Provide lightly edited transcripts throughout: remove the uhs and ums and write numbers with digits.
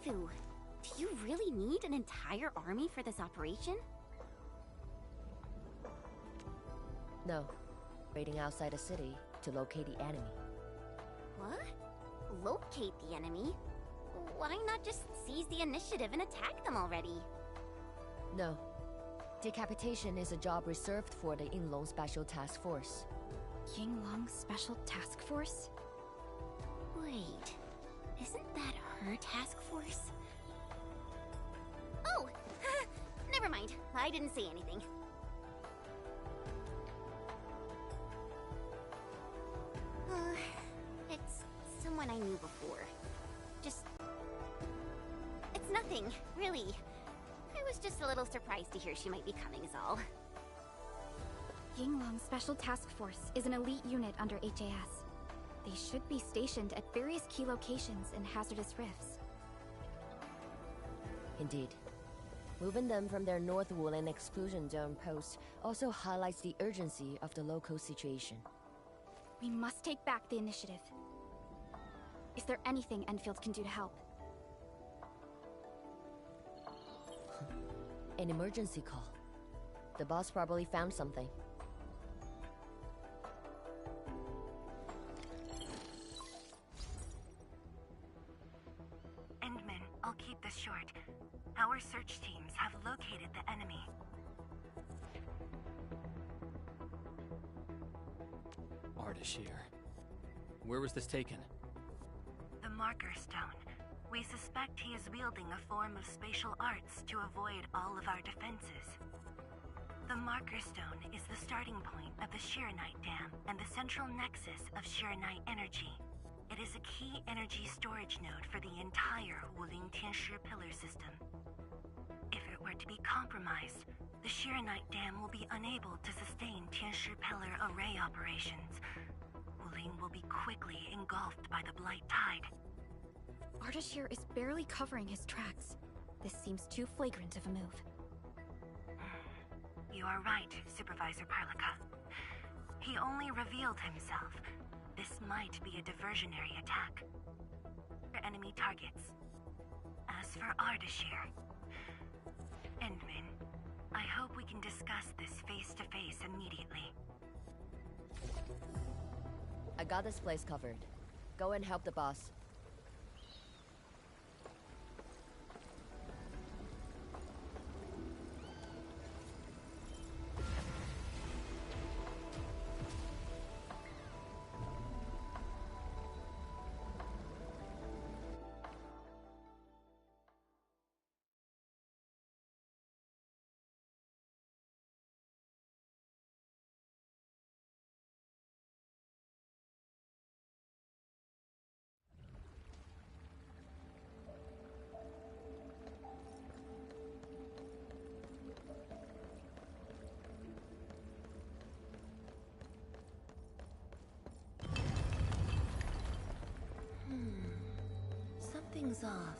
Shifu, do you really need an entire army for this operation? No. Raiding outside a city to locate the enemy. What? Locate the enemy? Why not just seize the initiative and attack them already? No. Decapitation is a job reserved for the Yinglong Special Task Force. Yinglong Special Task Force? Wait, isn't that her task force? Oh! Never mind, I didn't say anything. It's someone I knew before. Just... It's nothing, really. I was just a little surprised to hear she might be coming is all. Yinglong Special Task Force is an elite unit under HAS. They should be stationed at various key locations in hazardous rifts. Indeed. Moving them from their North Woolen exclusion zone post also highlights the urgency of the local situation. We must take back the initiative. Is there anything Enfield can do to help? An emergency call. The boss probably found something. Endman, I'll keep this short. Our search teams have located the enemy. Ardashir. Where was this taken? The Marker Stone. We suspect he is wielding a form of spatial arts to avoid all of our defenses. The Marker Stone is the starting point of the Shiranite Dam and the central nexus of Shiranite energy. It is a key energy storage node for the entire Wuling Tianshi pillar system. If it were to be compromised, the Shiranite Dam will be unable to sustain Tianshi pillar array operations. Wuling will be quickly engulfed by the Blight Tide. Ardashir is barely covering his tracks. This seems too flagrant of a move. You are right, Supervisor Parlica. He only revealed himself. This might be a diversionary attack. For enemy targets. As for Ardashir... Endman, I hope we can discuss this face-to-face immediately. I got this place covered. Go and help the boss. Something's off.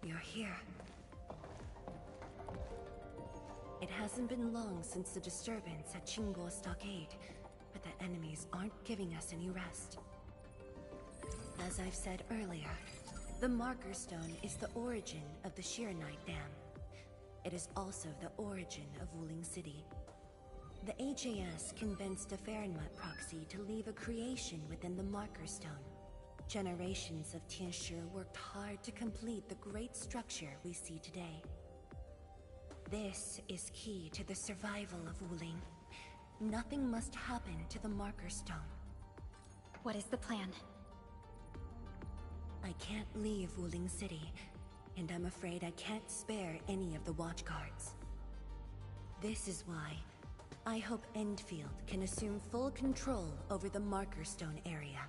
You're here. It hasn't been long since the disturbance at Qingguo Stockade, but the enemies aren't giving us any rest. As I've said earlier, the Marker Stone is the origin of the Shiranite Dam. It is also the origin of Wuling City. The HAS convinced a Fahrenheit proxy to leave a creation within the Marker Stone. Generations of Tianshi worked hard to complete the great structure we see today. This is key to the survival of Wuling. Nothing must happen to the Marker Stone. What is the plan? I can't leave Wuling City, and I'm afraid I can't spare any of the watchguards. This is why I hope Enfield can assume full control over the Marker Stone area.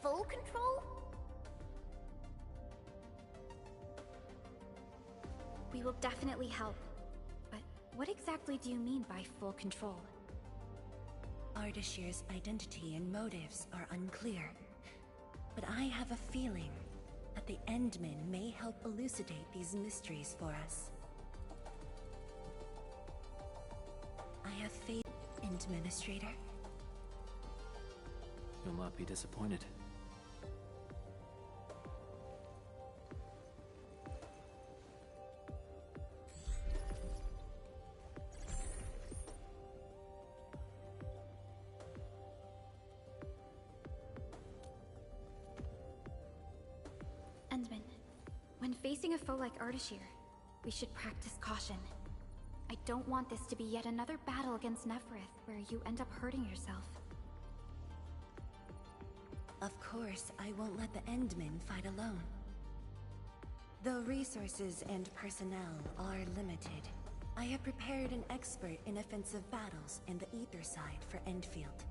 Full control? We will definitely help. But what exactly do you mean by full control? Ardashir's identity and motives are unclear. But I have a feeling that the Endmen may help elucidate these mysteries for us. I have faith Administrator. You'll not be disappointed. Endman, when facing a foe like Ardashir, we should practice caution. I don't want this to be yet another battle against Neferith where you end up hurting yourself. Of course, I won't let the Endmen fight alone. Though resources and personnel are limited, I have prepared an expert in offensive battles in the Ether side for Endfield.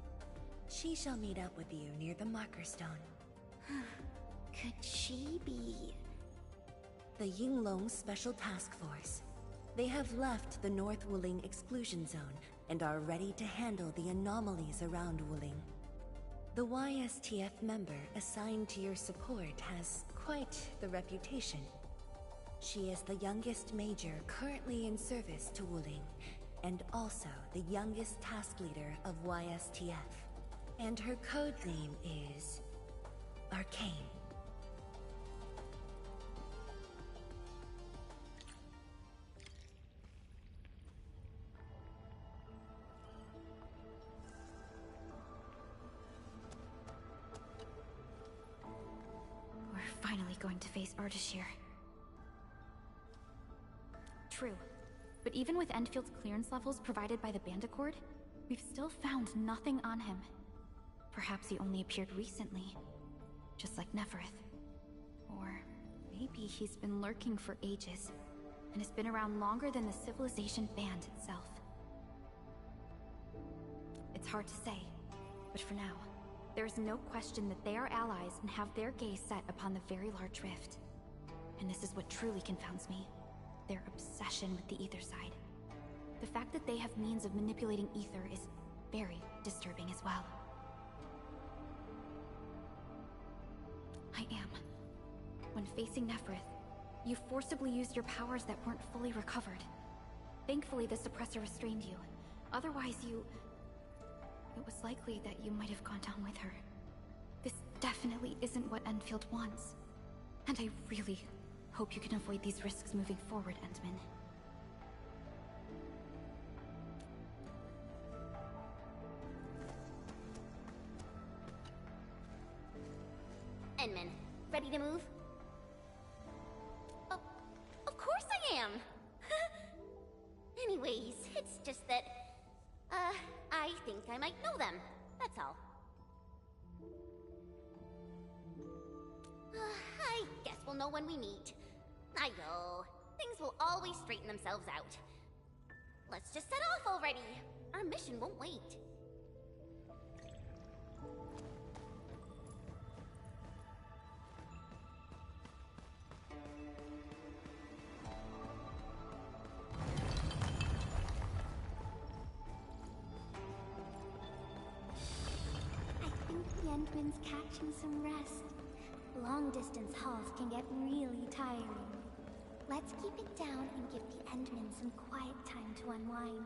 She shall meet up with you near the Marker Stone. Could she be... The Yinglong Special Task Force. They have left the North Wuling exclusion zone and are ready to handle the anomalies around Wuling. The YSTF member assigned to your support has quite the reputation. She is the youngest major currently in service to Wuling, and also the youngest task leader of YSTF. And her code name is... Arcane. We're finally going to face Ardashir. True, but even with Enfield's clearance levels provided by the Bandicord, we've still found nothing on him. Perhaps he only appeared recently, just like Neferith. Or maybe he's been lurking for ages, and has been around longer than the Civilization Band itself. It's hard to say, but for now, there is no question that they are allies and have their gaze set upon the very large rift. And this is what truly confounds me. Their obsession with the Ether side. The fact that they have means of manipulating Ether is very disturbing as well. I am. When facing Neferith, you forcibly used your powers that weren't fully recovered. Thankfully, the suppressor restrained you. Otherwise, it was likely that you might have gone down with her. This definitely isn't what Enfield wants. And I really hope you can avoid these risks moving forward, Endman. Endman, ready to move? Oh, of course I am! Anyways, it's just that... I think I might know them. That's all. I guess we'll know when we meet. I know. Things will always straighten themselves out. Let's just set off already. Our mission won't wait. I think the Endman's catching some rest. Long-distance hauls can get really tiring. Let's keep it down and give the Endman some quiet time to unwind.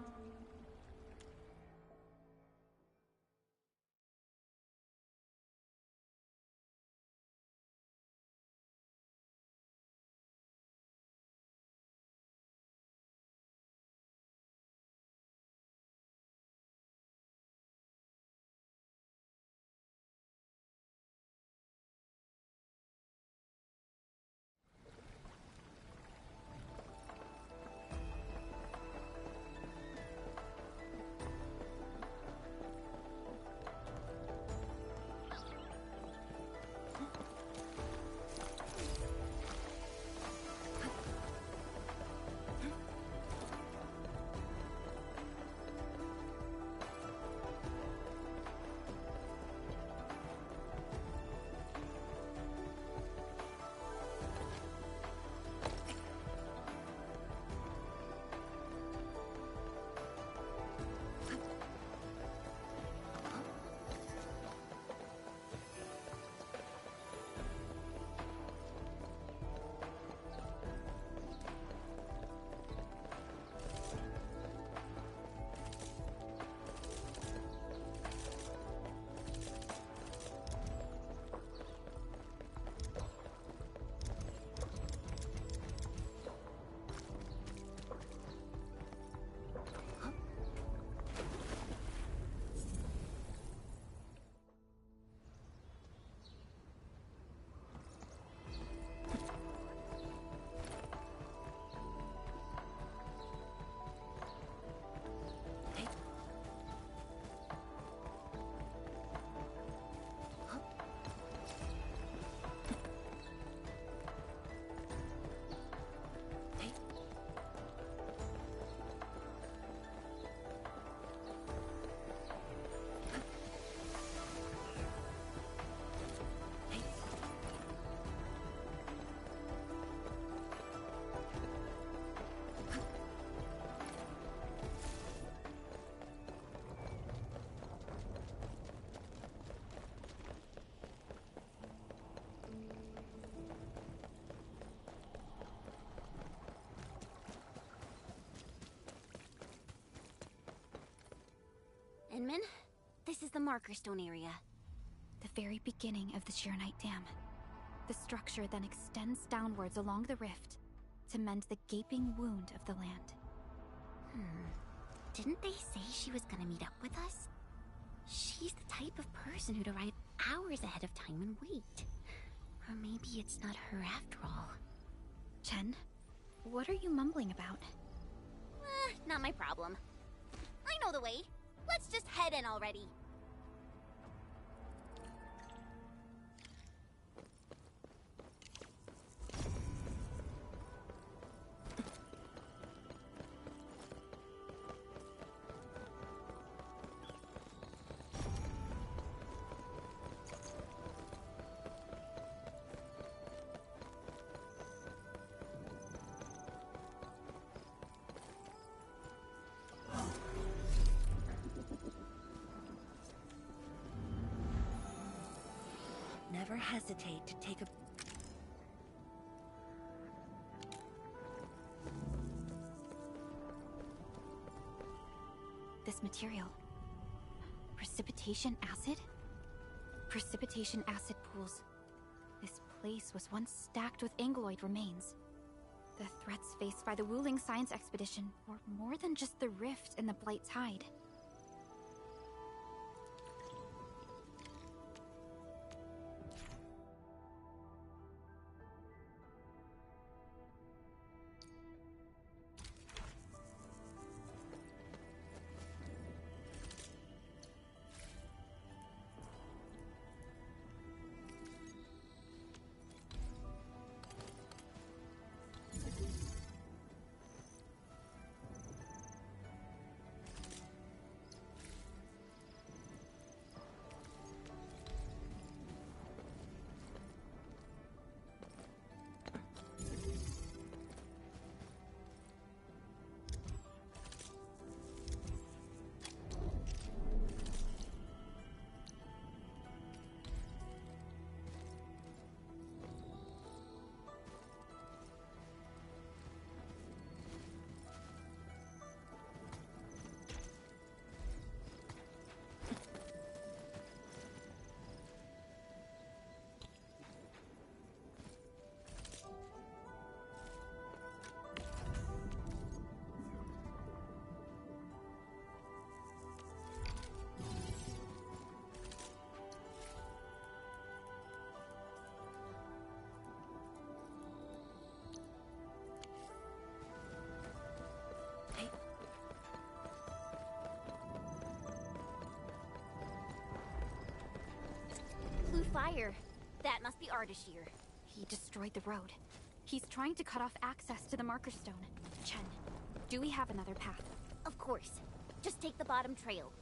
this is the Marker Stone area. The very beginning of the Sheernite Dam. The structure then extends downwards along the rift to mend the gaping wound of the land. Didn't they say she was gonna meet up with us? She's the type of person who'd arrive hours ahead of time and wait. Or maybe it's not her after all. Chen, what are you mumbling about? Not my problem. I know the way. Let's just head in already. Never hesitate to take a... This material. Precipitation acid? Precipitation acid pools. This place was once stacked with Angloid remains. The threats faced by the Wuling Science Expedition were more than just the rift and the Blight Tide. Blue fire. That must be Ardashir. He destroyed the road. He's trying to cut off access to the Marker Stone. Chen, do we have another path? Of course. Just take the bottom trail.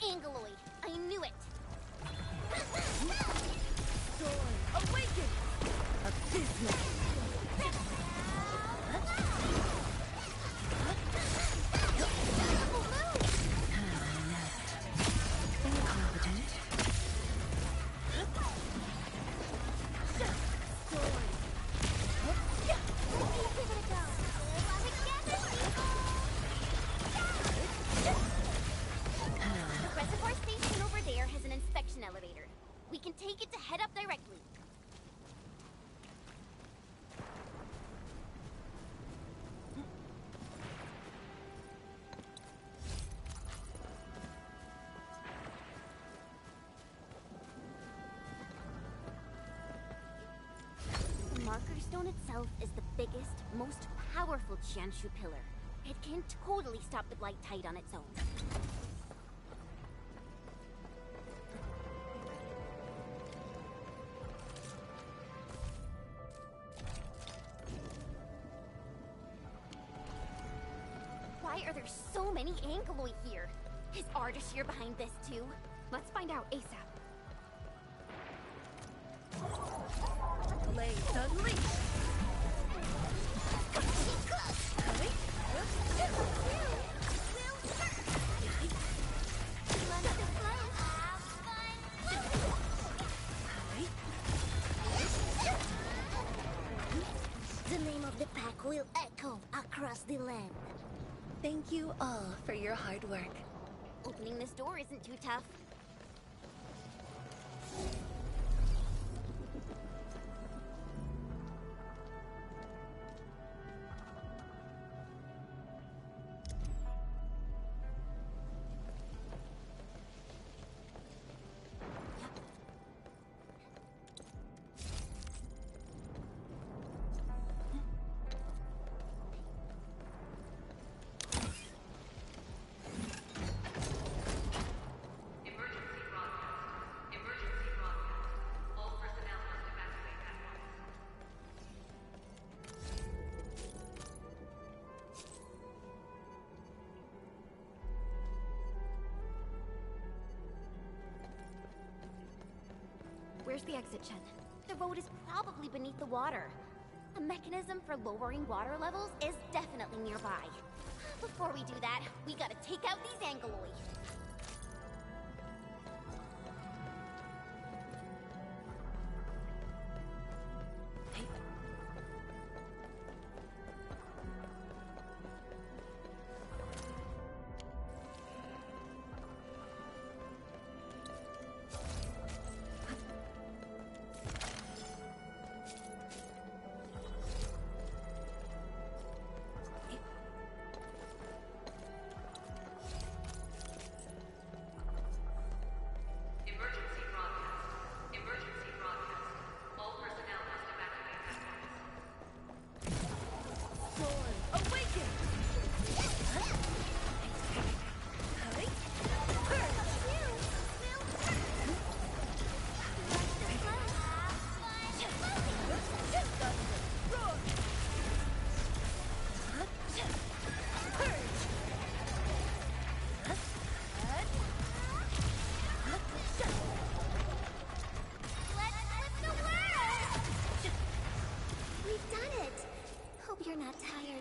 Angloid, I knew it! Awaken! Abysmal! Incompetent. The reservoir station over there has an inspection elevator. We can take it to head up directly. The Marker Stone itself is the biggest, most powerful Qianshu pillar. It can totally stop the Blight Tide on its own. Why Why are there so many Ankyloid here? Is Ardashir behind this too? Let's find out ASAP. Blades unleashed! The name of the pack will echo across the land. Thank you all for your hard work. Opening this door isn't too tough. Where's the exit, Chen? The road is probably beneath the water. A mechanism for lowering water levels is definitely nearby. Before we do that, we gotta take out these Ankyloid.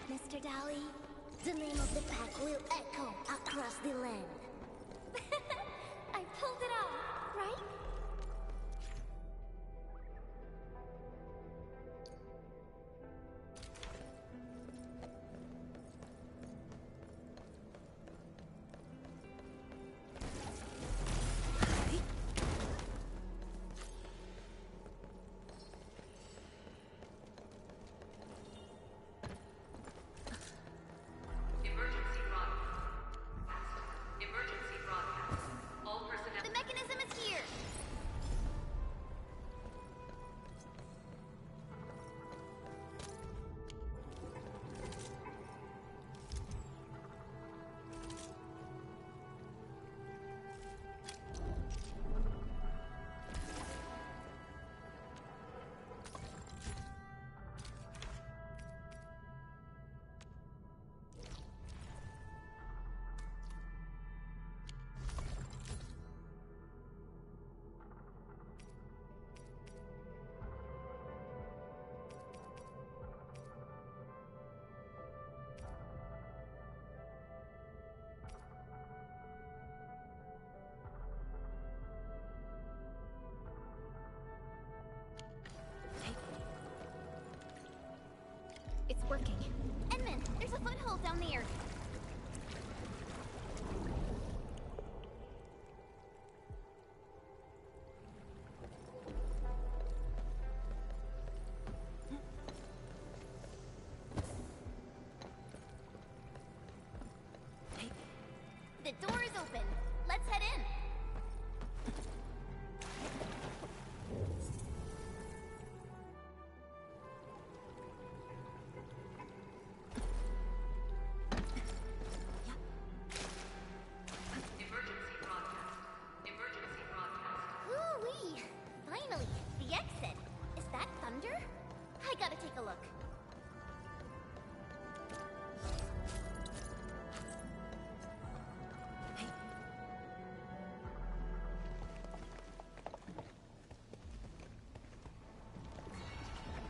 Mr. Dali. The name of the pack will echo across the land. I pulled it off, right? It's working. Edmund, there's a foothold down there. The door is open. Let's head in.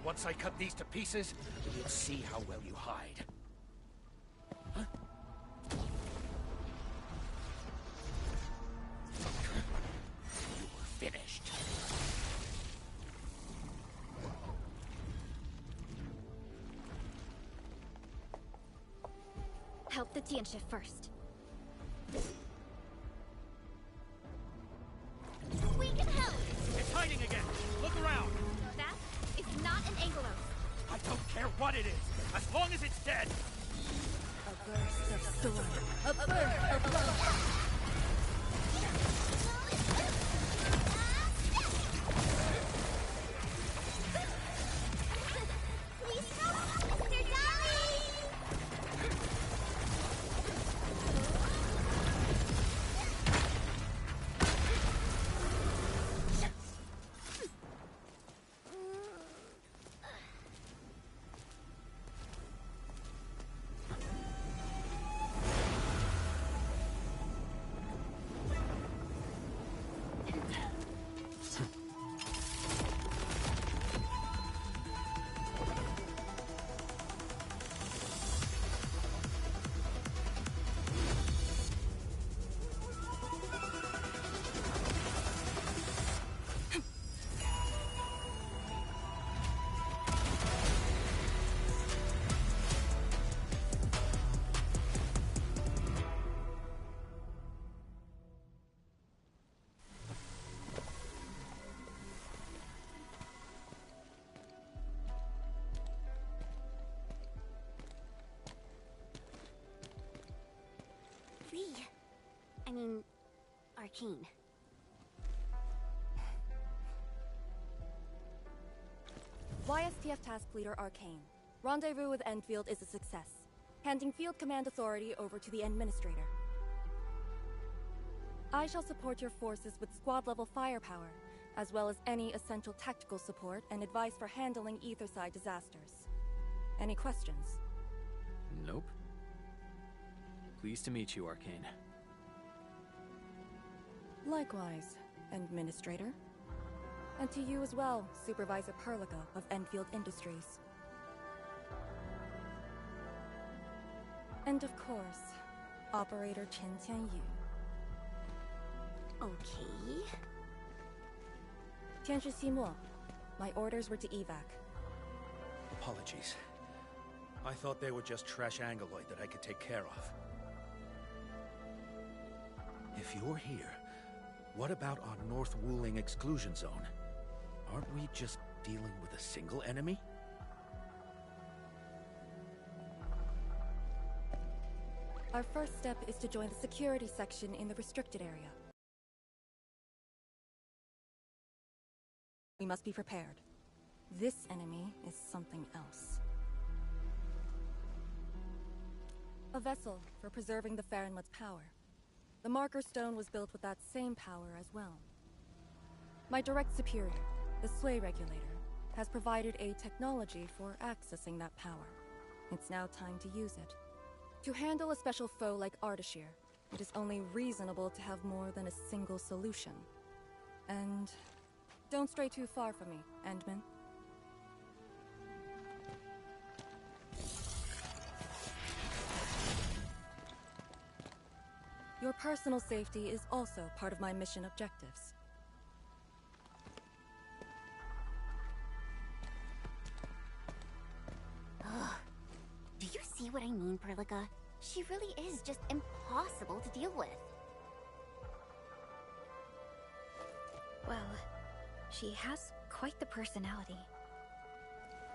Once I cut these to pieces, we'll see how well you hide. Huh? You were finished. Help the Tiansha first. We can help! It's hiding again! Look around! That is not an Angelos. I don't care what it is, as long as it's dead! A burst of storm. A burst of love. Please help, Mr. Dolly! I mean, Arcane. YSTF Task Leader Arcane. Rendezvous with Endfield is a success. Handing Field Command Authority over to the Administrator. I shall support your forces with squad-level firepower, as well as any essential tactical support and advice for handling Etherside disasters. Any questions? Nope. Pleased to meet you, Arcane. Likewise, Administrator. And to you as well, Supervisor Perlica of Enfield Industries. And of course, Operator Chen Tianyu. Okay. Tianshi Simo, my orders were to evac. Apologies. I thought they were just trash Angeloid that I could take care of. If you're here, what about our North Wuling exclusion zone? Aren't we just dealing with a single enemy? Our first step is to join the security section in the restricted area. We must be prepared. This enemy is something else. A vessel for preserving the Farenmut's power. The Marker Stone was built with that same power as well. My direct superior, the Sway Regulator, has provided a technology for accessing that power. It's now time to use it. To handle a special foe like Ardashir, it is only reasonable to have more than a single solution. And don't stray too far from me, Endman. Your personal safety is also part of my mission objectives. Ugh. Do you see what I mean, Perlica? She really is just impossible to deal with. Well, she has quite the personality.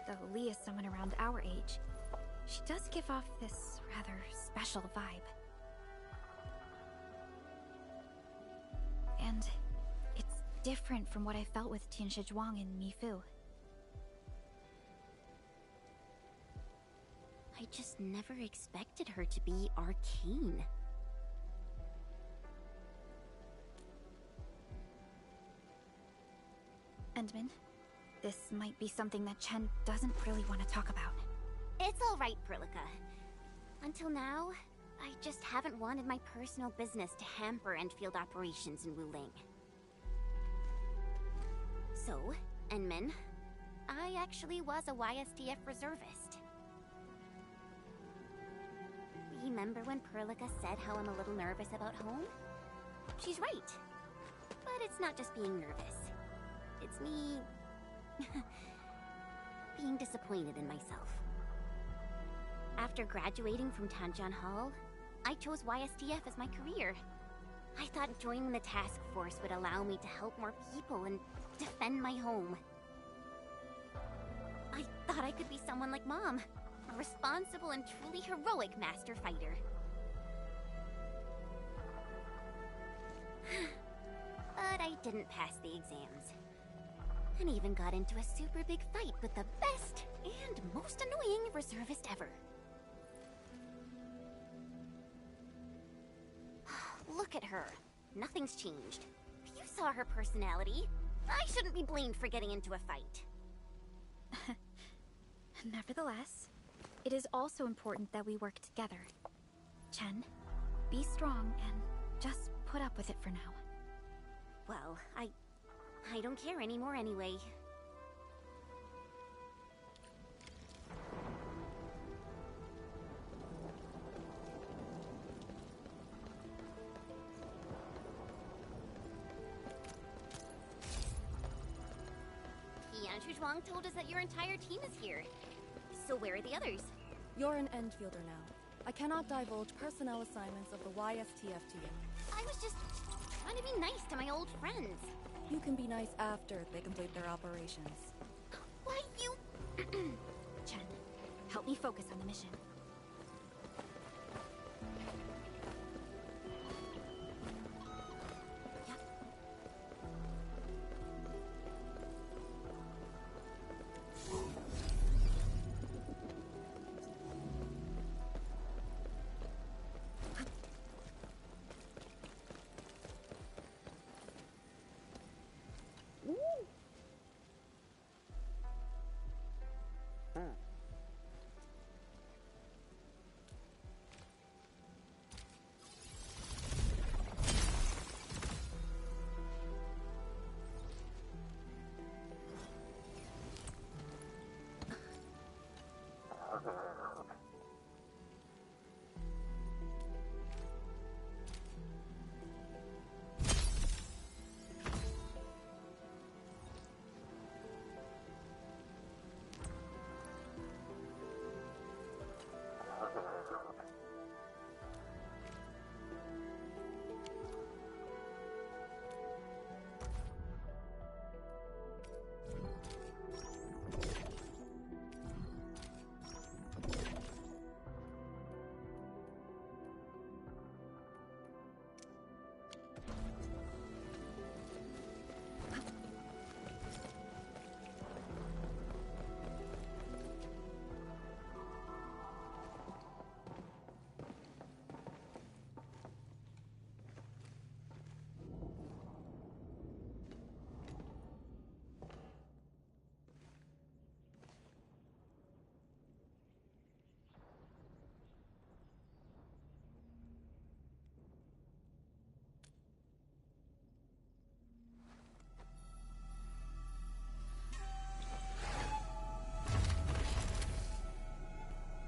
Though Lee is someone around our age, she does give off this rather special vibe. And it's different from what I felt with Tianshi Zhuang and Mifu. I just never expected her to be arcane. Endman, this might be something that Chen doesn't really want to talk about. It's all right, Perlica. Until now, I just haven't wanted my personal business to hamper Enfield operations in Wuling. So, Enmin, I actually was a YSTF reservist. Remember when Perlica said how I'm a little nervous about home? She's right. But it's not just being nervous. It's me... being disappointed in myself. After graduating from Tanjan Hall, I chose YSTF as my career. I thought joining the task force would allow me to help more people and defend my home. I thought I could be someone like Mom, a responsible and truly heroic master fighter. But I didn't pass the exams. And even got into a super big fight with the best and most annoying reservist ever. Look at her. Nothing's changed. You saw her personality. I shouldn't be blamed for getting into a fight. Nevertheless, it is also important that we work together. Chen, be strong and just put up with it for now. Well, I don't care anymore anyway. Zhuang told us that your entire team is here. So where are the others? You're an Endfielder now. I cannot divulge personnel assignments of the YSTF to you. I was just trying to be nice to my old friends. You can be nice after they complete their operations. Why you... Chen, help me focus on the mission.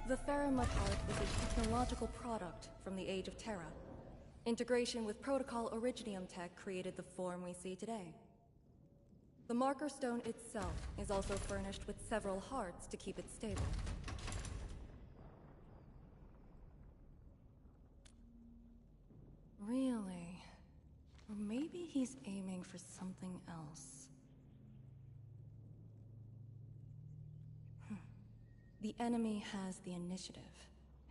The Faramut art is a technological product from the Age of Terra. Integration with Protocol Originium tech created the form we see today. The marker stone itself is also furnished with several hearts to keep it stable. Really? Or maybe he's aiming for something else. The enemy has the initiative,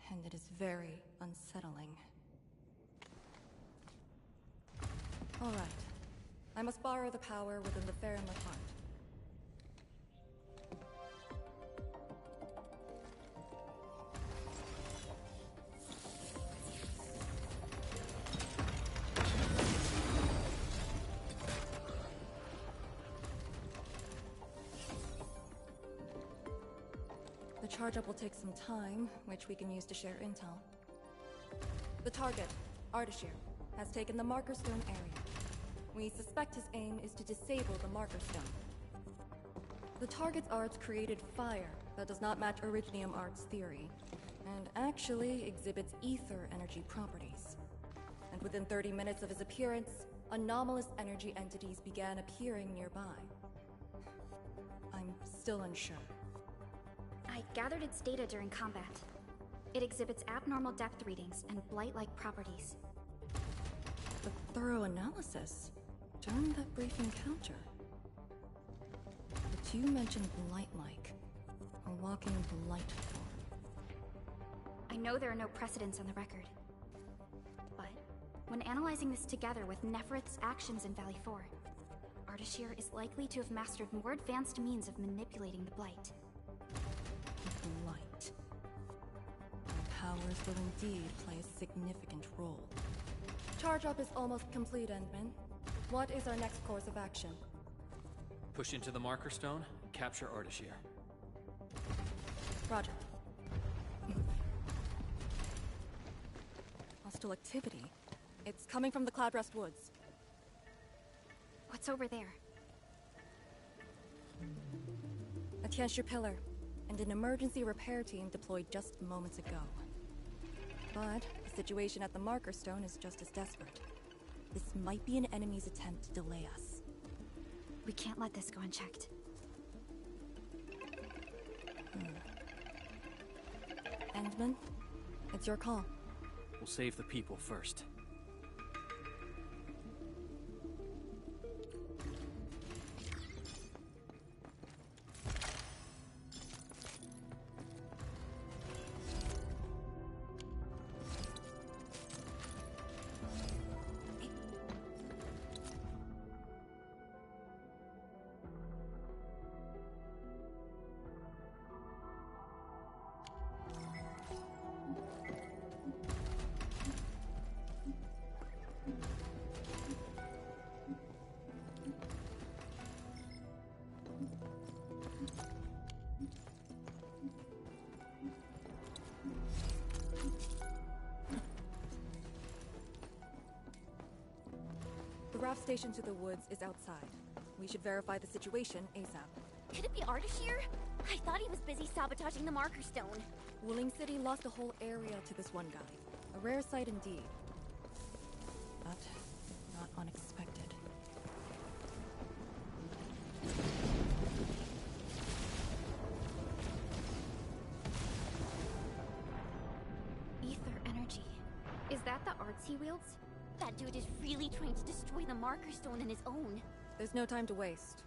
and it is very unsettling. All right. I must borrow the power within the Faramut heart. The charge-up will take some time, which we can use to share intel. The target, Ardashir, has taken the marker stone area. We suspect his aim is to disable the marker stone. The target's arts created fire that does not match Originium Art's theory, and actually exhibits ether energy properties. And within 30 minutes of his appearance, anomalous energy entities began appearing nearby. I'm still unsure. I gathered its data during combat. It exhibits abnormal depth readings and blight-like properties. A thorough analysis during that brief encounter. But you mentioned blight-like, a walking blight form. I know there are no precedents on the record. But when analyzing this together with Neferith's actions in Valley 4, Ardashir is likely to have mastered more advanced means of manipulating the blight. Blight. Our powers will indeed play a significant role. Charge-up is almost complete, Endman. What is our next course of action? Push into the marker stone and capture Ardashir. Roger. Hostile activity. It's coming from the Cloudrest Woods. What's over there? A Tianshi pillar, and an emergency repair team deployed just moments ago. But the situation at the marker stone is just as desperate. This might be an enemy's attempt to delay us. We can't let this go unchecked. Endman, it's your call. We'll save the people first. The raft station to the woods is outside. We should verify the situation ASAP. Could it be Ardashir? I thought he was busy sabotaging the marker stone. Wuling City lost a whole area to this one guy. A rare sight indeed. But not unexpected. Ether energy. Is that the arts he wields? That dude is really trying to destroy the marker stone on his own. There's no time to waste.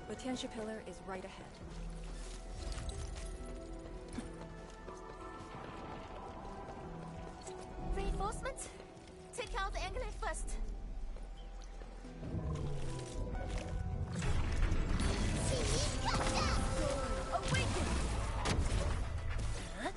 The Tianshi pillar is right ahead. Reinforcements? Take out the Angler first. Awaken! Huh?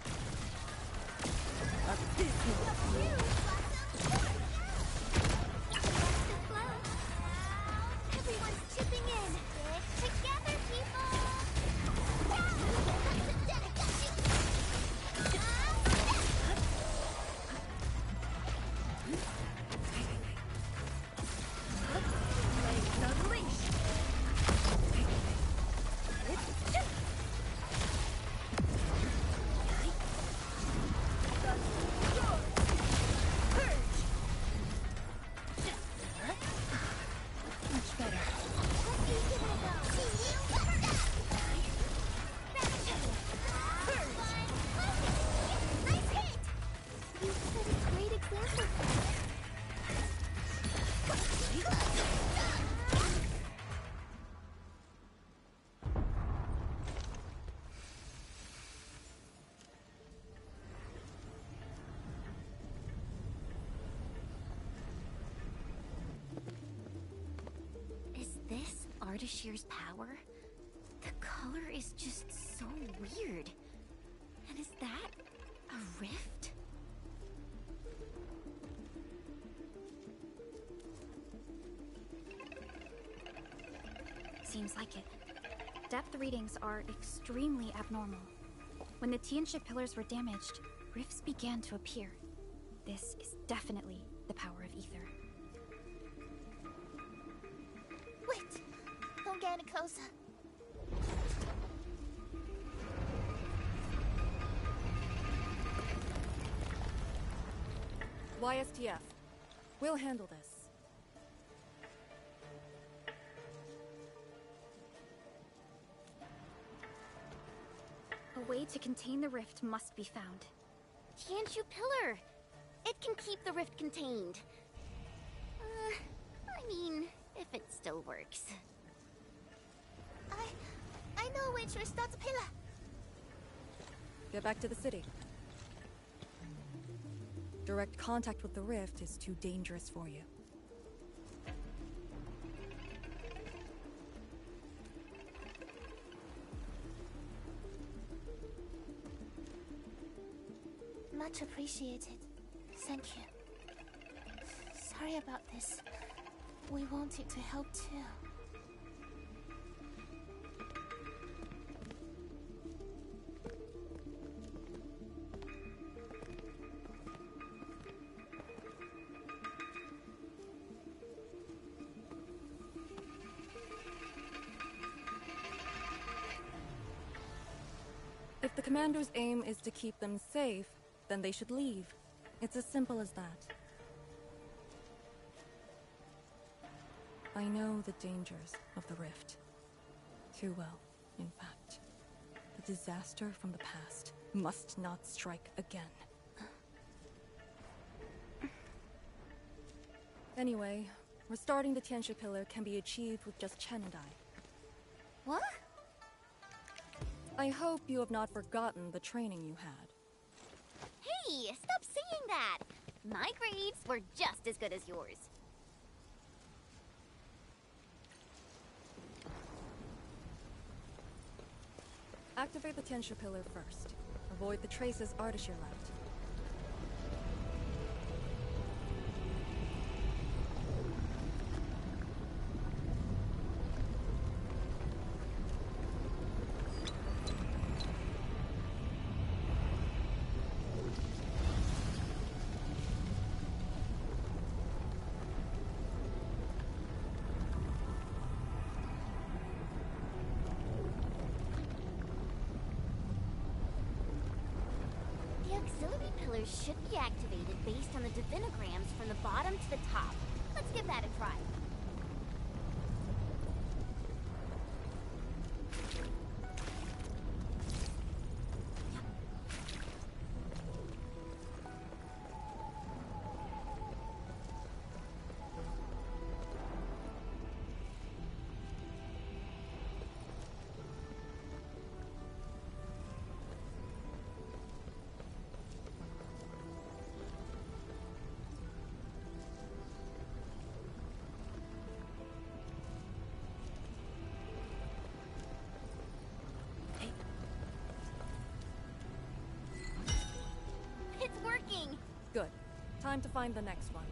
Ardashir's power? The color is just so weird. And is that a rift? Seems like it. Depth readings are extremely abnormal. When the Tianxia pillars were damaged, rifts began to appear. This is definitely the power of ether. Wait! Don't get any closer. YSTF. We'll handle this. A way to contain the rift must be found. Tianxia pillar! It can keep the rift contained. I mean, if it still works. I know which restart the pillar. Get back to the city. Direct contact with the rift is too dangerous for you. Much appreciated. Thank you. Sorry about this. We wanted to help too. If the commander's aim is to keep them safe, then they should leave. It's as simple as that. I know the dangers of the rift. Too well, in fact. The disaster from the past must not strike again. Anyway, restarting the Tianxia pillar can be achieved with just Chen and I. What? I hope you have not forgotten the training you had. Hey, stop saying that! My grades were just as good as yours. Activate the Tianxia pillar first. Avoid the traces Ardashir left. The auxiliary pillars should be activated based on the divinograms from the bottom to the top. Let's give that a try. It's working! Good. Time to find the next one.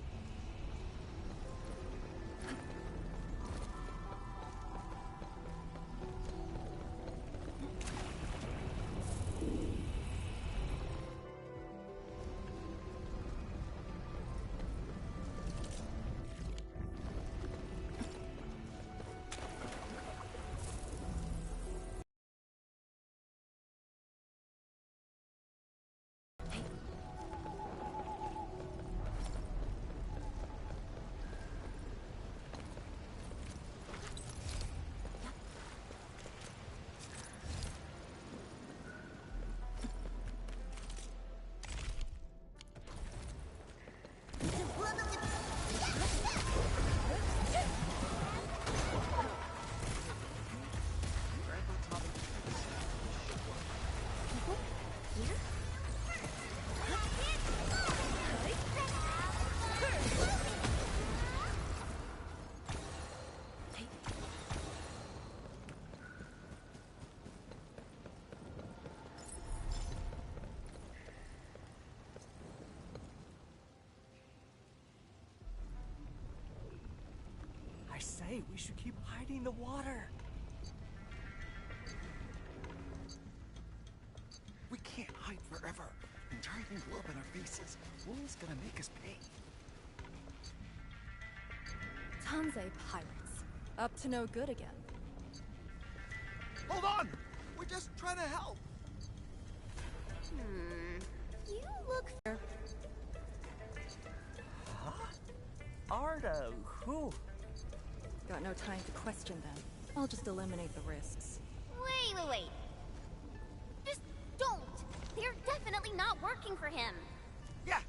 say we should keep hiding in the water. We can't hide forever. And driving blow up in our faces, Wuling's gonna make us pay. Tansei pirates. Up to no good again. Hold on! We're just trying to help. You look... Huh? Arda, who? Got no time to question them. I'll just eliminate the risks. Wait. Just don't! They're definitely not working for him. Yeah.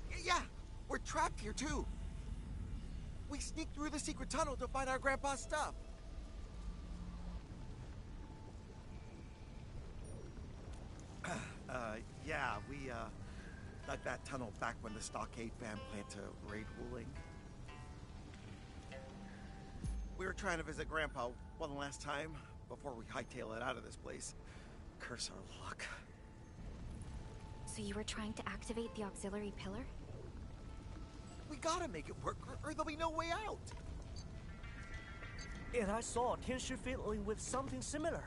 We're trapped here too. We sneaked through the secret tunnel to find our grandpa's stuff. Yeah, we dug that tunnel back when the Stockade fam planned to raid Wuling. We were trying to visit Grandpa one last time before we hightail it out of this place. Curse our luck. So you were trying to activate the auxiliary pillar? We gotta make it work, or there'll be no way out. And I saw Tianshi fiddling with something similar.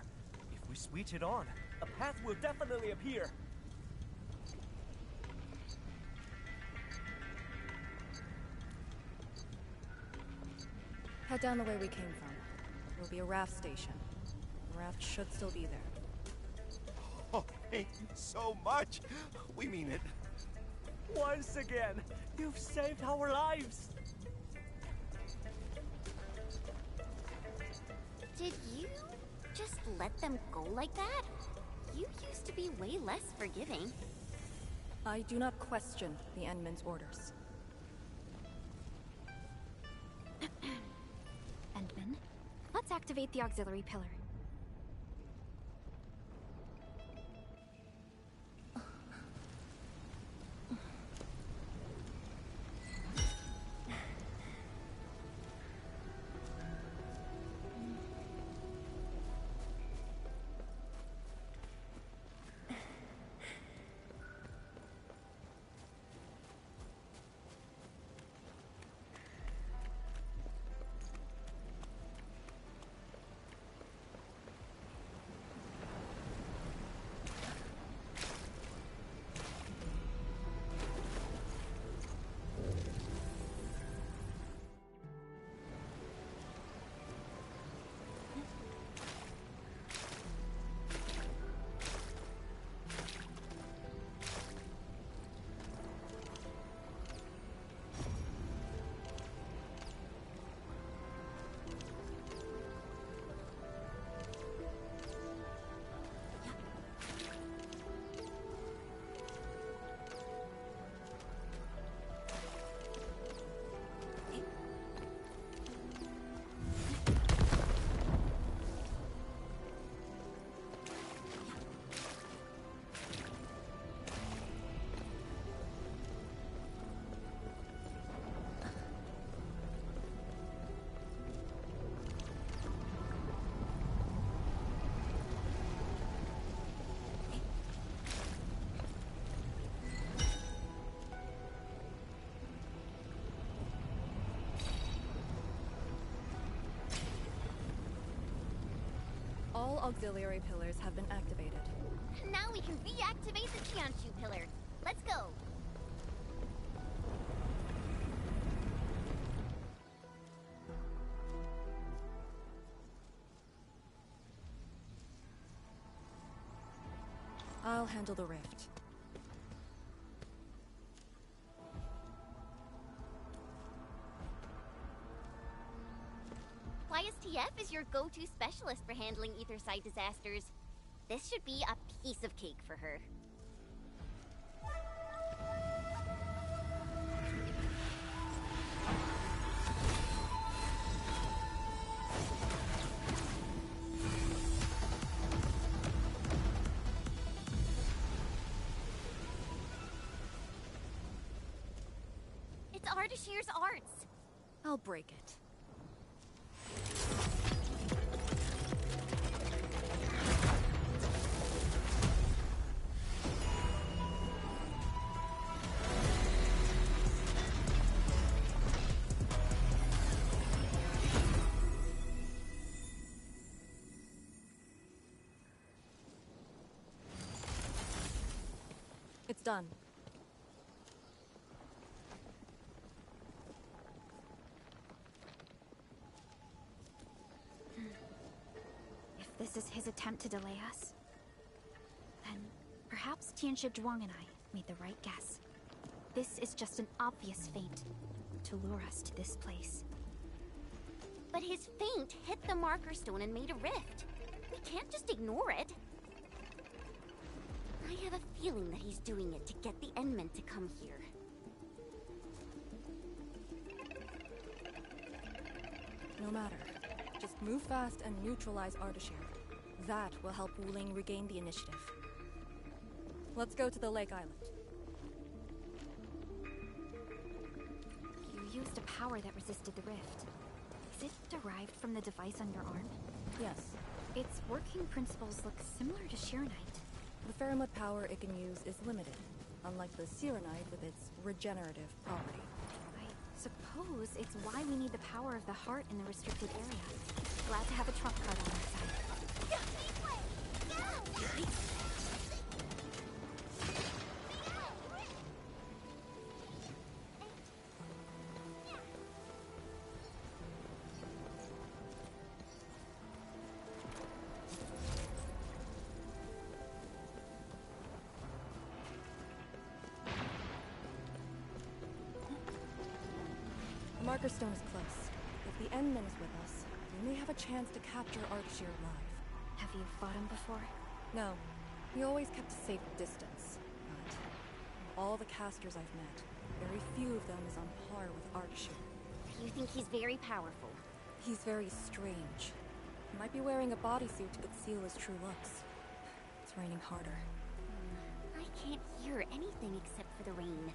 If we switch it on, a path will definitely appear. Head down the way we came from. There'll be a raft station. The raft should still be there. Oh, thank you so much. We mean it. Once again, you've saved our lives. Did you just let them go like that? You used to be way less forgiving. I do not question the Endman's orders. Endman, let's activate the auxiliary pillar. All auxiliary pillars have been activated. Now we can reactivate the Tianshu pillar. Let's go. I'll handle the rift. YSTF is your go-to specialist for handling Aetherside disasters. This should be a piece of cake for her. It's Ardashir's arts. I'll break it. done. If this is his attempt to delay us, then perhaps Tianshi Zhuang and I made the right guess. This is just an obvious feint to lure us to this place. But his feint hit the marker stone and made a rift. We can't just ignore it. I have a feeling that he's doing it to get the Endmen to come here. No matter. Just move fast and neutralize Ardashir. That will help Wuling regain the initiative. Let's go to the Lake Island. You used a power that resisted the rift. Is it derived from the device on your arm? Yes. Its working principles look similar to Sheeranite. The Faramud power it can use is limited, unlike the Serenite with its regenerative property. I suppose it's why we need the power of the heart in the restricted area. Glad to have a trump card on our side. The Marker Stone is close. If the Endman is with us, we may have a chance to capture Arkshire alive. Have you fought him before? No. He always kept a safe distance. But of all the casters I've met, very few of them is on par with Arkshire. You think he's very powerful? He's very strange. He might be wearing a bodysuit to conceal his true looks. It's raining harder. I can't hear anything except for the rain.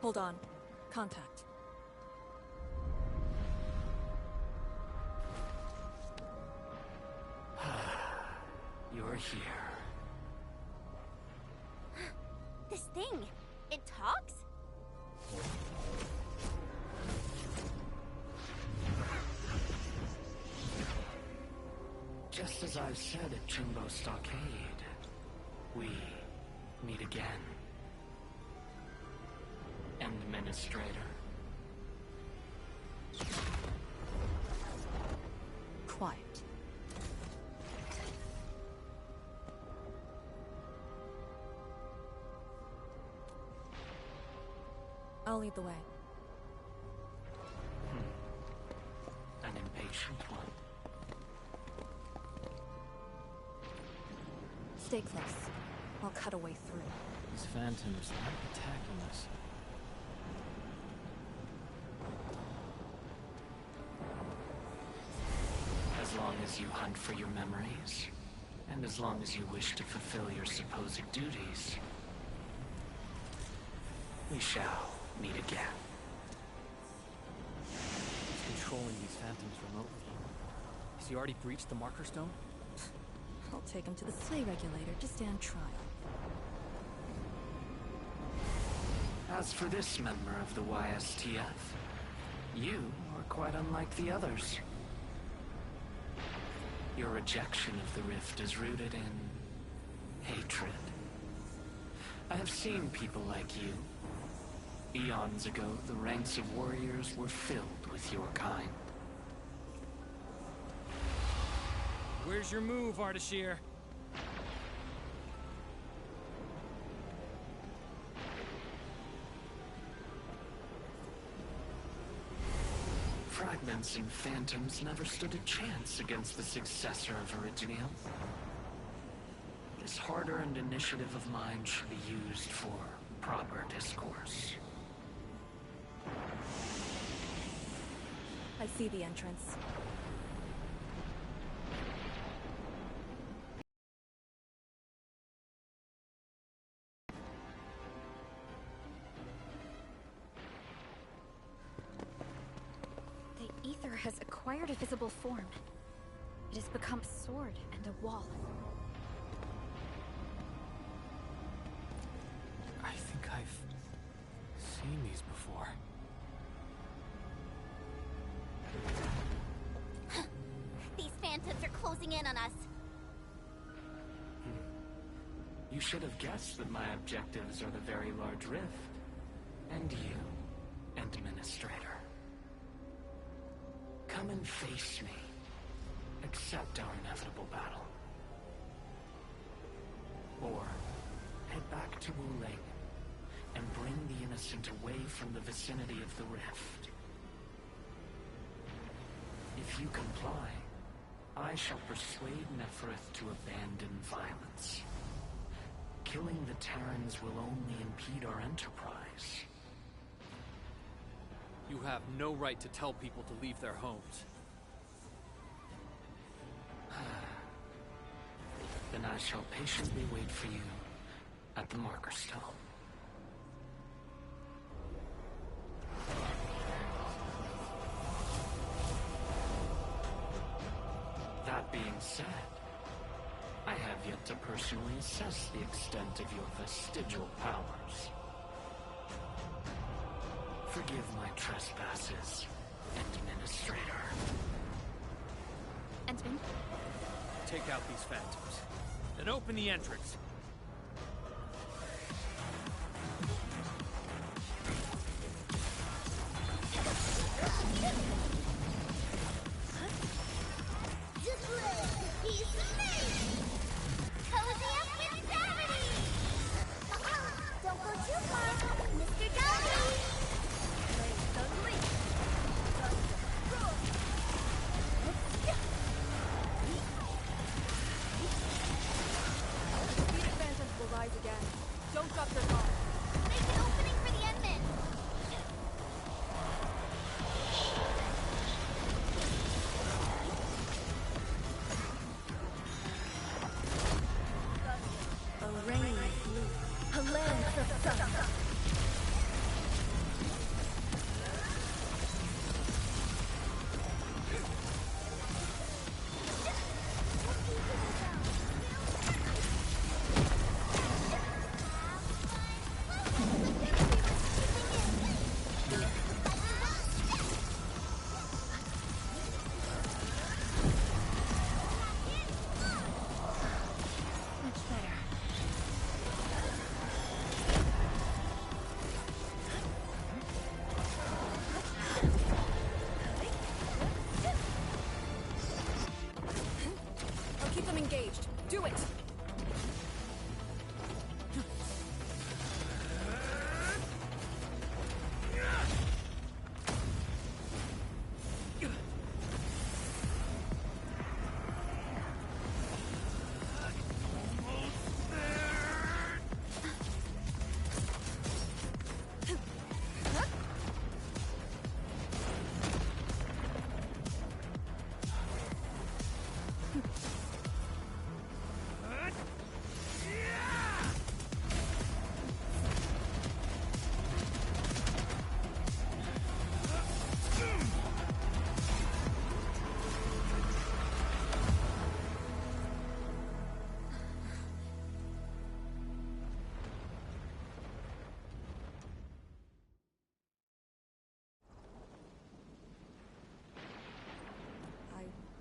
Hold on. Contact. You're here. This thing, it talks? Just as I said at Jumbo Stockade, we meet again. Administrator. Quiet. I'll lead the way. An impatient one. Stay close. I'll cut a way through. These phantoms aren't attacking us. As long as you hunt for your memories, and as long as you wish to fulfill your supposed duties, we shall meet again. He's controlling these phantoms remotely. Has he already breached the marker stone? I'll take him to the Slay Regulator to stand trial. As for this member of the YSTF, you are quite unlike the others. Your rejection of the rift is rooted in hatred. I have seen people like you. Eons ago, the ranks of warriors were filled with your kind. Where's your move, Ardashir? Fragments and phantoms never stood a chance against the successor of Original. This hard-earned initiative of mine should be used for proper discourse. I see the entrance. The ether has acquired a visible form. It has become a sword and a wall. I think I've seen these before. These phantoms are closing in on us. You should have guessed that my objectives are the very large rift. And you, Administrator. Come and face me. Accept our inevitable battle. Or head back to Wuling and bring the innocent away from the vicinity of the rift. If you comply, I shall persuade Nefereth to abandon violence. Killing the Terrans will only impede our enterprise. You have no right to tell people to leave their homes. Then I shall patiently wait for you at the Marker Stone. That being said, I have yet to personally assess the extent of your vestigial powers. Forgive my trespasses, Administrator. Entman? Take out these phantoms. Then open the entrance. Cozy up with gravity! Don't go too far, Mr. Dolly! Defeated phantoms will rise again. Don't drop your guard. Make an opening for the Endman! A rain of blue. A lance of sun. Much better. I'll keep them engaged. Do it!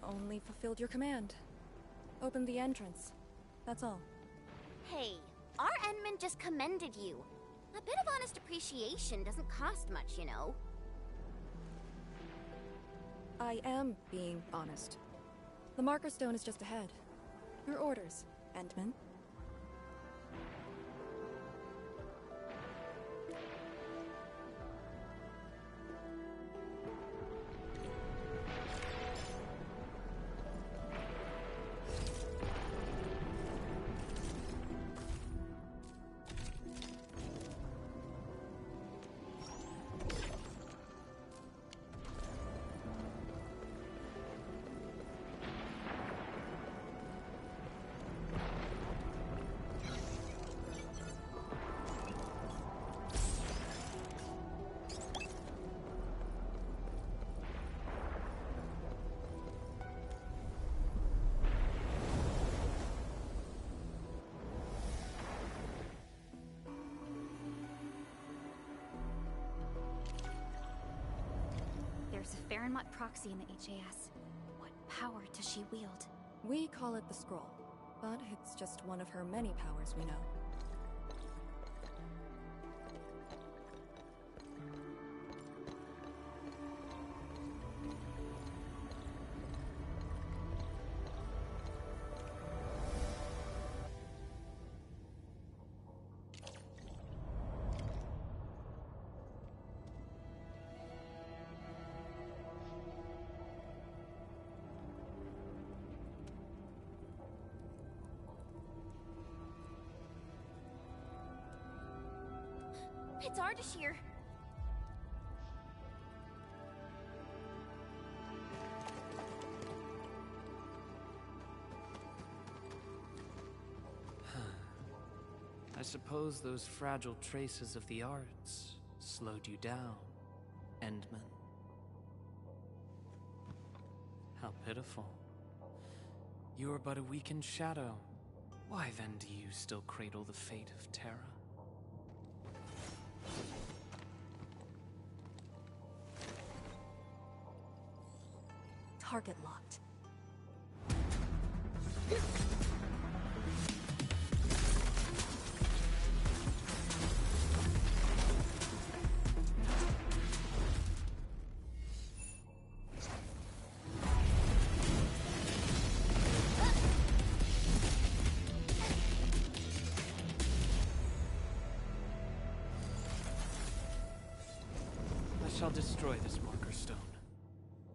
Only fulfilled your command. Open the entrance. That's all. Hey, our Endman just commended you. A bit of honest appreciation doesn't cost much, you know. I am being honest. The marker stone is just ahead. Your orders, Endman. There's a Farenmut proxy in the HAS. What power does she wield? We call it the Scroll, but it's just one of her many powers we know. It's Ardashir. I suppose those fragile traces of the arts slowed you down, Endman. How pitiful. You are but a weakened shadow. Why then do you still cradle the fate of Terra? Target locked. I shall destroy this marker stone.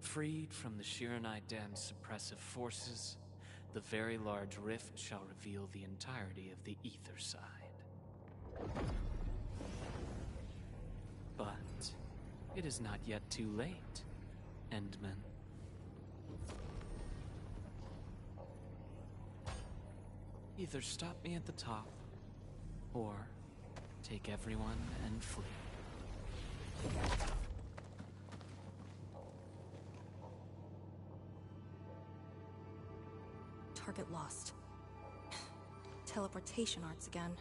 Freed from the Shiranite Dam's suppressive forces, the very large rift shall reveal the entirety of the ether side. But it is not yet too late, Endman. Either stop me at the top, or take everyone and flee. Target lost. Teleportation arts again.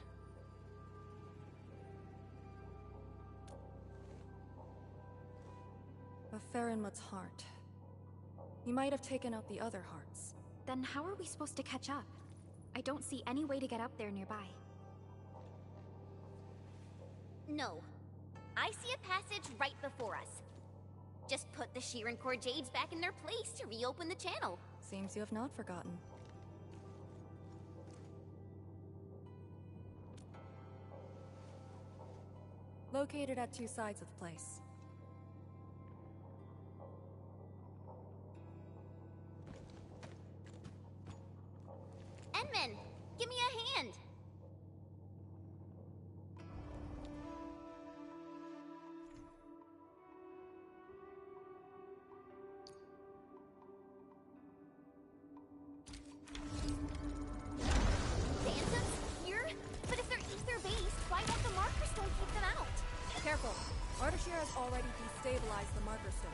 A Farenmut's heart. He might have taken out the other hearts. Then how are we supposed to catch up? I don't see any way to get up there nearby. No. I see a passage right before us. Just put the Shiran Core Jades back in their place to reopen the channel. Seems you have not forgotten. Located at two sides of the place. Endman, give me a hand. Phantoms here? But if they're ether-based, why won't the marker stone keep them out? Careful! Ardashir has already destabilized the marker stone.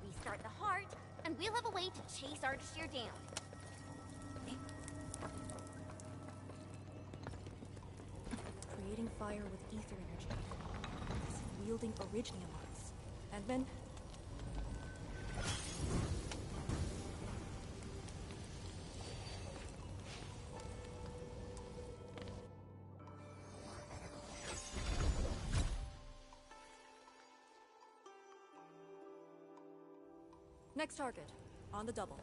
Restart the heart, and we'll have a way to chase Ardashir down. creating fire with ether energy. As if wielding Orignium arts. Admin? Next target, on the double.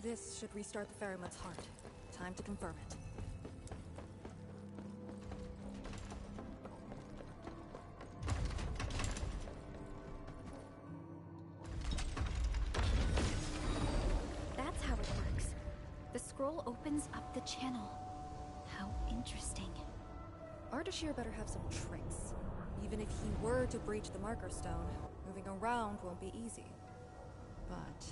This should restart the Ferryman's heart. Time to confirm it. That's how it works. The scroll opens up the channel. How interesting. Ardashir better have some tricks. Even if he were to breach the Marker Stone, moving around won't be easy. But...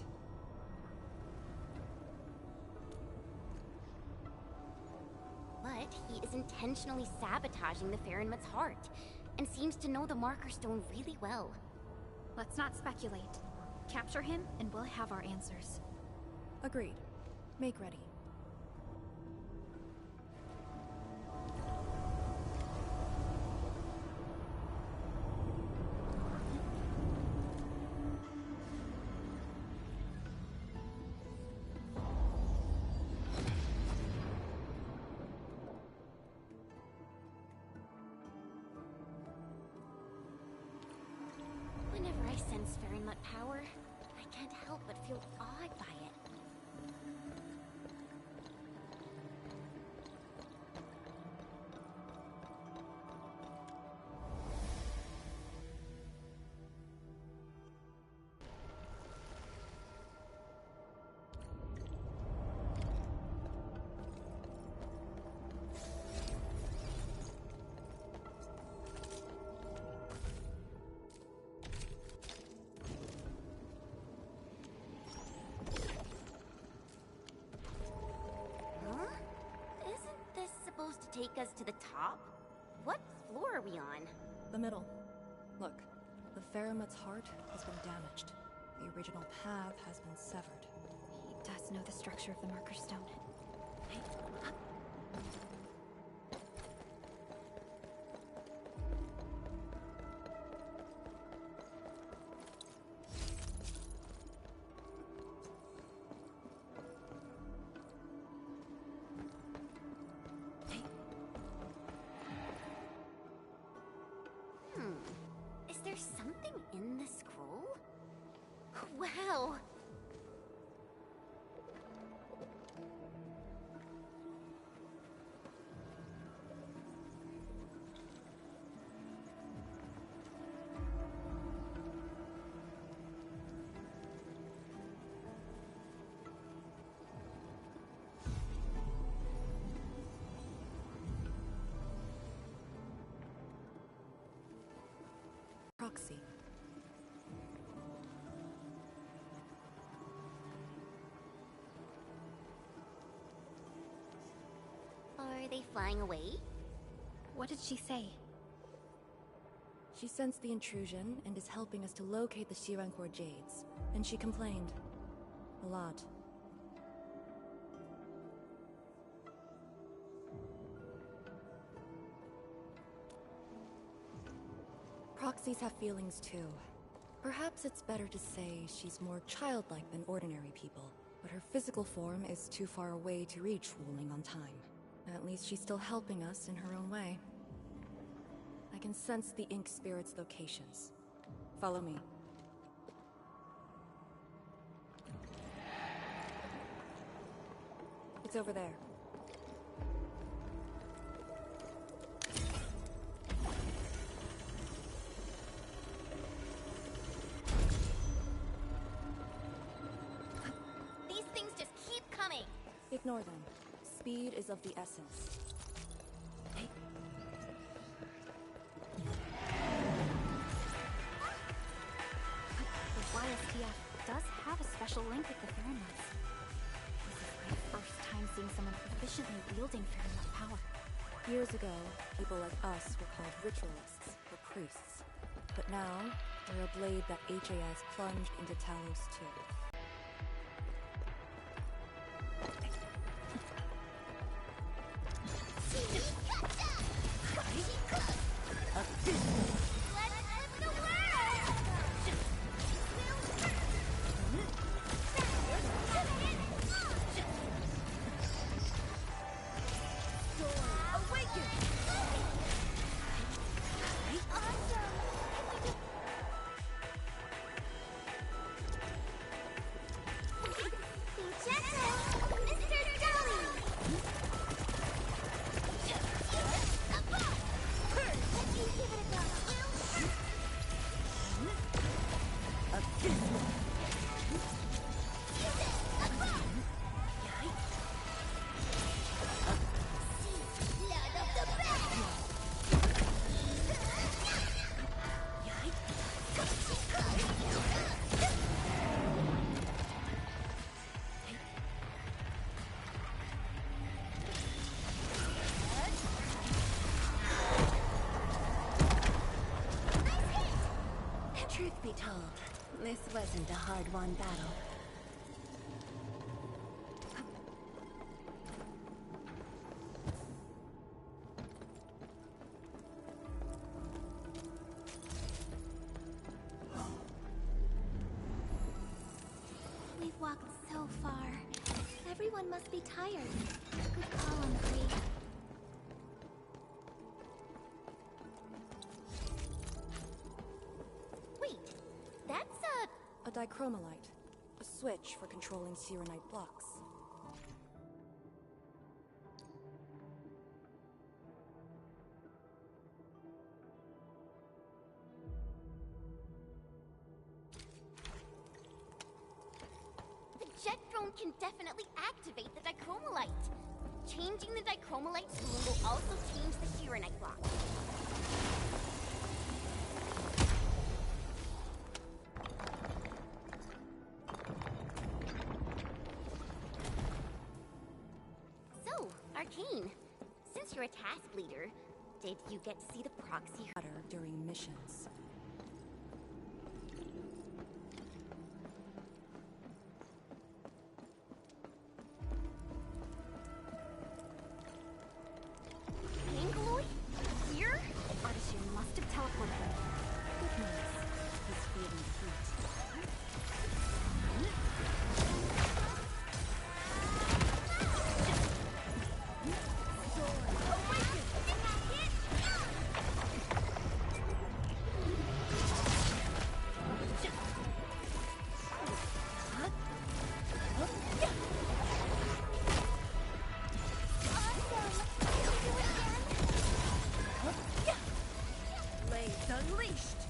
But he is intentionally sabotaging the Farinmut's heart, and seems to know the Marker Stone really well. Let's not speculate. Capture him, and we'll have our answers. Agreed. Make ready. Whenever I sense Farinmut power, I can't help but feel awed by it. Supposed to take us to the top? What floor are we on? The middle. Look, the Faramut's heart has been damaged. The original path has been severed. He does know the structure of the Marker Stone. Is there something in the scroll? Wow! Proxy. Are they flying away? What did she say? She sensed the intrusion and is helping us to locate the Shirankor Jades. And she complained. A lot. Proxies have feelings too. Perhaps it's better to say she's more childlike than ordinary people, but her physical form is too far away to reach Wuling on time. At least she's still helping us in her own way. I can sense the Ink Spirit's locations. Follow me. It's over there. Ignore them. Speed is of the essence. The YSTF does have a special link with the Fahrenlights. This is my first time seeing someone proficiently wielding Fahrenheit power. Years ago, people like us were called ritualists, or priests. But now, we're a blade that HAS plunged into Talos too. Truth be told, this wasn't a hard-won battle. We've walked so far. Everyone must be tired. Good call on the Kree. Wait, that's A dichromolite. A switch for controlling Serenite blocks. The jet drone can definitely activate the dichromolite. Changing the dichromolite's rule will also change the Shirenite block. So, Arcane, since you're a task leader, did you get to see the proxy During missions. Angloid? Here? Artisan must have teleported him. Good news. He's feeling heat. Blades unleashed!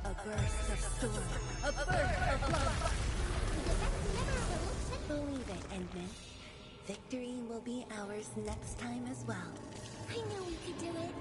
A burst of storm. A burst of love. Believe it, Endman. Victory will be ours next time as well. I knew we could do it.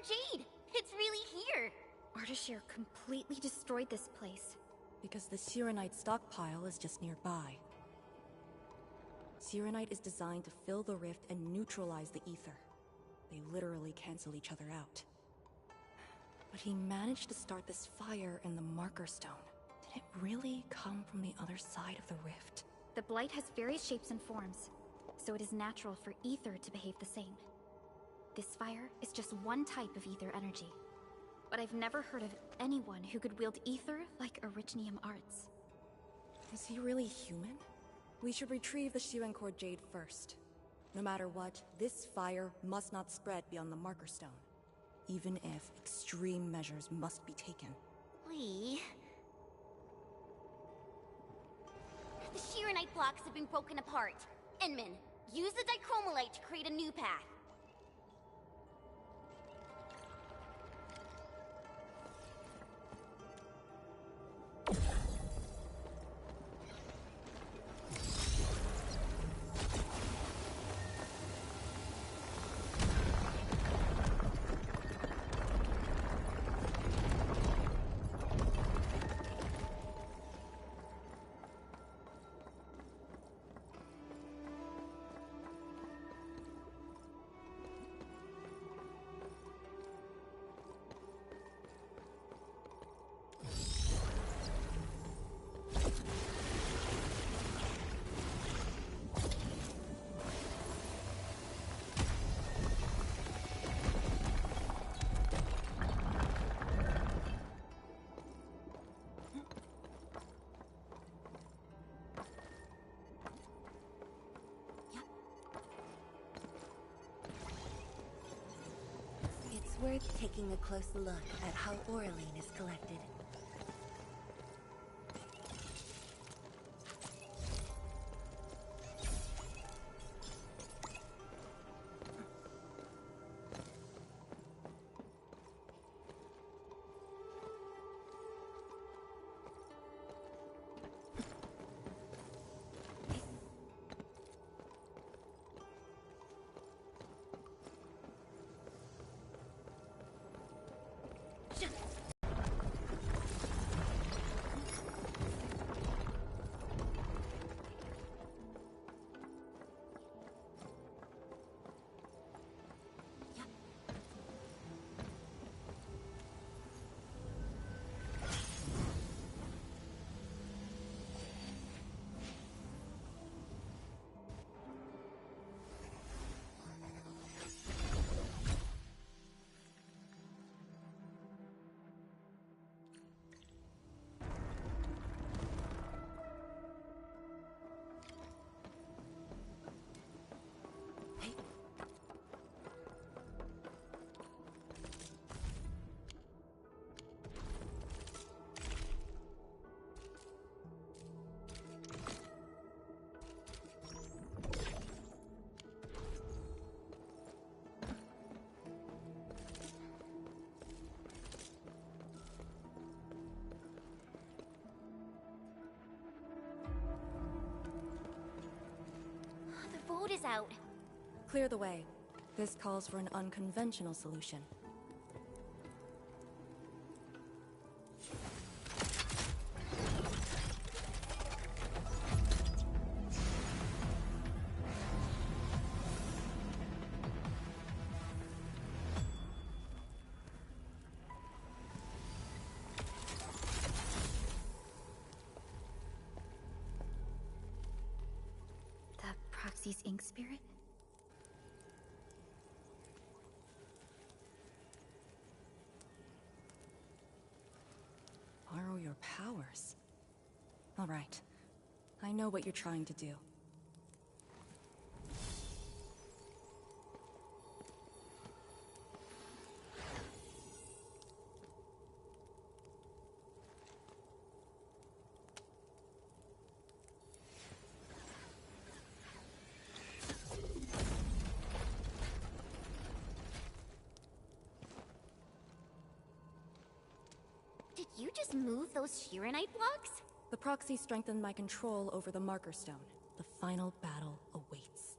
Jade! It's really here! Ardashir completely destroyed this place. Because the Sirenite stockpile is just nearby. Sirenite is designed to fill the rift and neutralize the ether. They literally cancel each other out. But he managed to start this fire in the Marker Stone. Did it really come from the other side of the rift? The Blight has various shapes and forms, so it is natural for ether to behave the same. This fire is just one type of ether energy. But I've never heard of anyone who could wield ether like Orichnium Arts. Is he really human? We should retrieve the Shirencore Jade first. No matter what, this fire must not spread beyond the Marker Stone. Even if extreme measures must be taken. The Shirenite blocks have been broken apart. Enman, use the dichromolite to create a new path. It's worth taking a close look at how Aurelian is collected. The vote is out. Clear the way. This calls for an unconventional solution. Proxy's ink spirit? Borrow your powers. All right. I know what you're trying to do. Did you just move those Shirenite blocks? The proxy strengthened my control over the Marker Stone. The final battle awaits.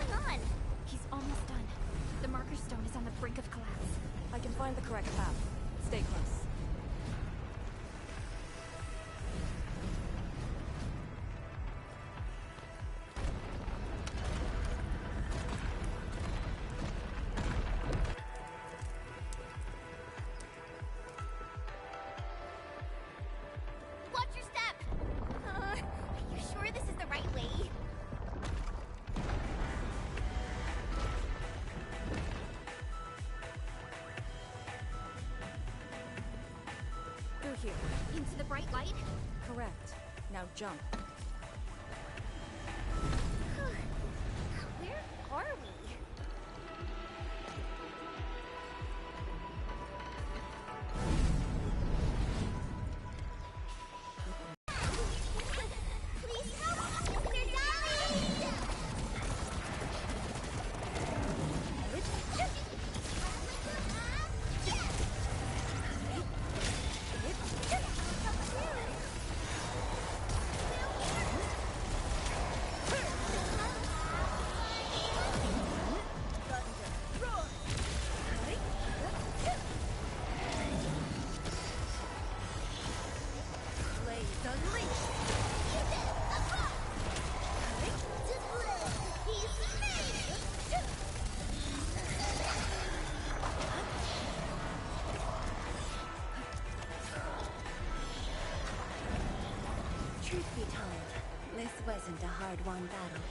going on? He's almost done. The marker stone is on the brink of collapse. I can find the correct path. Stay close. Watch your step! Are you sure this is the right way? Through here. Into the bright light? Correct. Now jump. Where are we? Please help us, Mr. Dolly! Truth be told, this wasn't a hard-won battle.